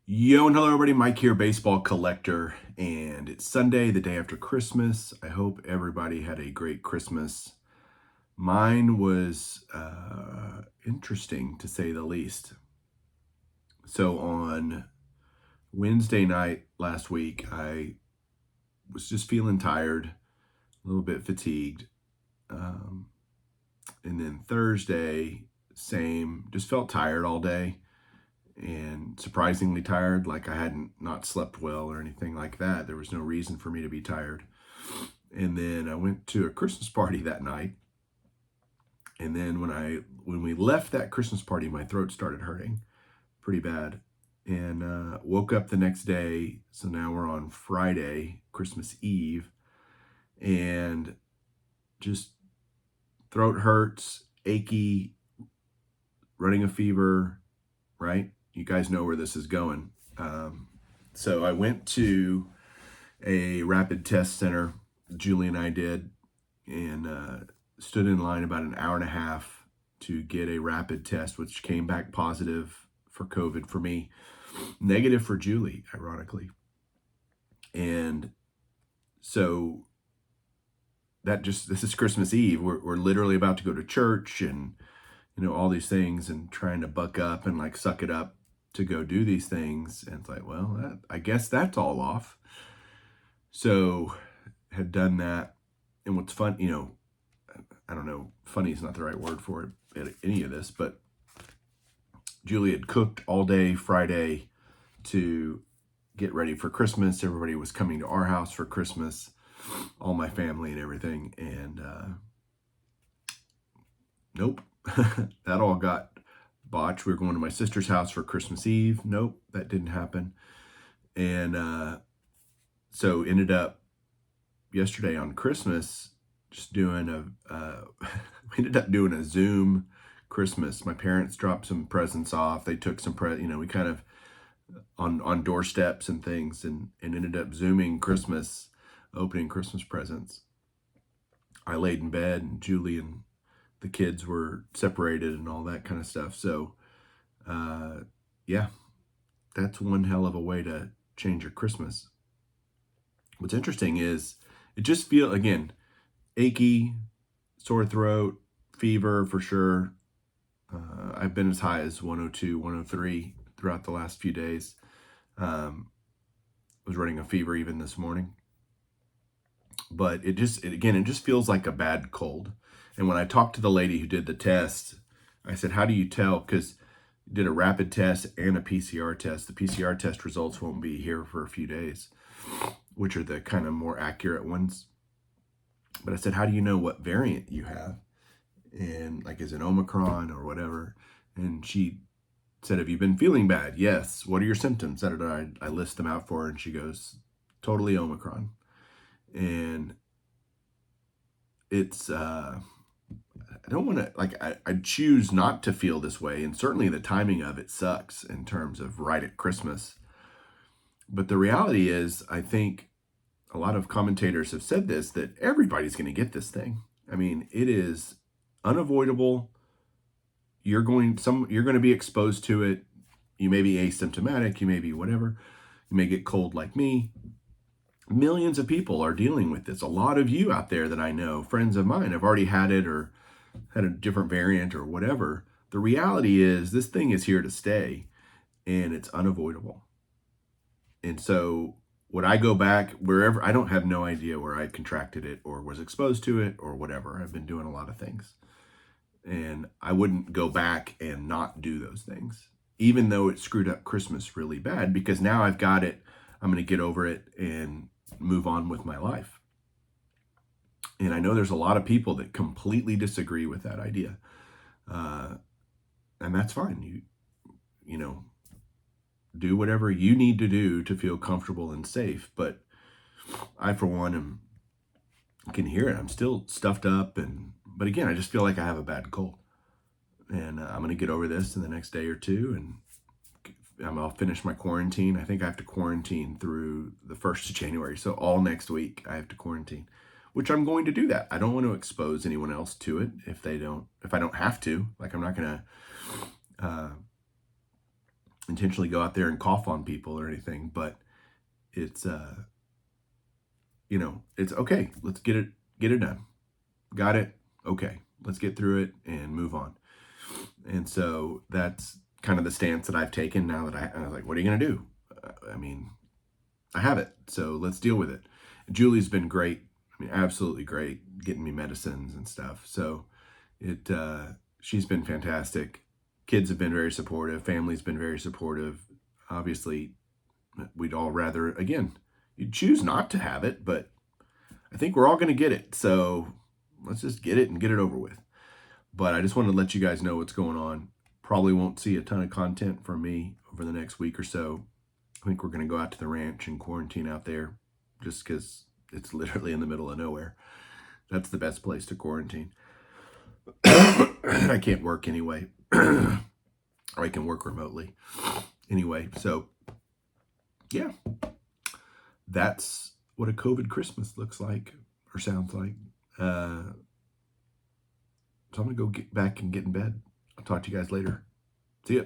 Yo and hello everybody, Mike here, baseball collector, and it's Sunday, the day after Christmas. I hope everybody had a great Christmas. Mine was interesting to say the least. So on Wednesday night last week, I was just feeling tired, a little bit fatigued. Um, and then Thursday, same, just felt tired all day and surprisingly tired, like I hadn't not slept well or anything like that. There was no reason for me to be tired. And then I went to a Christmas party that night. And then when we left that Christmas party, my throat started hurting pretty bad. And woke up the next day. So now we're on Friday, Christmas Eve, and just throat hurts, achy, running a fever, right? You guys know where this is going. So I went to a rapid test center. Julie and I did, and stood in line about an hour and a half to get a rapid test, which came back positive for COVID for me, negative for Julie, ironically. And so this is Christmas Eve. We're literally about to go to church and, all these things and trying to buck up and like suck it up to go do these things. And it's like, well, I guess that's all off. So had done that. And what's fun, I don't know, funny is not the right word for it, any of this, but Julie had cooked all day Friday to get ready for Christmas. Everybody was coming to our house for Christmas, all my family and everything. And nope, that all got botched. We were going to my sister's house for Christmas Eve. Nope, that didn't happen. And so ended up yesterday on Christmas just doing we ended up doing a Zoom Christmas. My parents dropped some presents off. They took some we kind of on doorsteps and things, and ended up Zooming Christmas, opening Christmas presents. I laid in bed, and Julie and the kids were separated and all that kind of stuff. So, yeah, that's one hell of a way to change your Christmas. What's interesting is it just again, achy, sore throat, fever for sure. I've been as high as 102, 103 throughout the last few days. Was running a fever even this morning. But it just feels like a bad cold. And when I talked to the lady who did the test, I said, how do you tell? Because did a rapid test and a PCR test. The PCR test results won't be here for a few days, which are the kind of more accurate ones. But I said, how do you know what variant you have? And like, is it Omicron or whatever? And she said, have you been feeling bad? Yes. What are your symptoms? I list them out for her, and she goes, totally Omicron. And it's, I don't want to, like, I choose not to feel this way. And certainly the timing of it sucks in terms of right at Christmas. But the reality is, I think a lot of commentators have said this, that everybody's going to get this thing. I mean, it is unavoidable. You're going to be exposed to it. You may be asymptomatic, you may be whatever. You may get cold like me. Millions of people are dealing with this. A lot of you out there that I know, friends of mine, have already had it or had a different variant or whatever. The reality is this thing is here to stay, and it's unavoidable. And so would I go back wherever? I don't have no idea where I contracted it or was exposed to it or whatever. I've been doing a lot of things. And I wouldn't go back and not do those things, even though it screwed up Christmas really bad, because now I've got it. I'm going to get over it and move on with my life. And I know there's a lot of people that completely disagree with that idea. And that's fine. You know, do whatever you need to do to feel comfortable and safe. But I, for one, can hear it. I'm still stuffed up. But again, I just feel like I have a bad cold. And I'm going to get over this in the next day or two. And I'll finish my quarantine. I think I have to quarantine through the 1st of January. So all next week I have to quarantine, which I'm going to do that. I don't want to expose anyone else to it if I don't have to. Like, I'm not going to intentionally go out there and cough on people or anything, but it's, it's okay. Let's get it done. Got it. Okay. Let's get through it and move on. And so that's kind of the stance that I've taken now that I was like, what are you going to do? I mean, I have it. So let's deal with it. Julie's been great. I mean, absolutely great getting me medicines and stuff. So she's been fantastic. Kids have been very supportive. Family's been very supportive. Obviously, we'd all rather, again, you choose not to have it, but I think we're all going to get it. So let's just get it and get it over with. But I just wanted to let you guys know what's going on. Probably won't see a ton of content from me over the next week or so. I think we're going to go out to the ranch and quarantine out there just because it's literally in the middle of nowhere. That's the best place to quarantine. I can't work anyway. Or I can work remotely. Anyway, so yeah, that's what a COVID Christmas looks like or sounds like. So I'm going to go get back and get in bed. I'll talk to you guys later. See ya.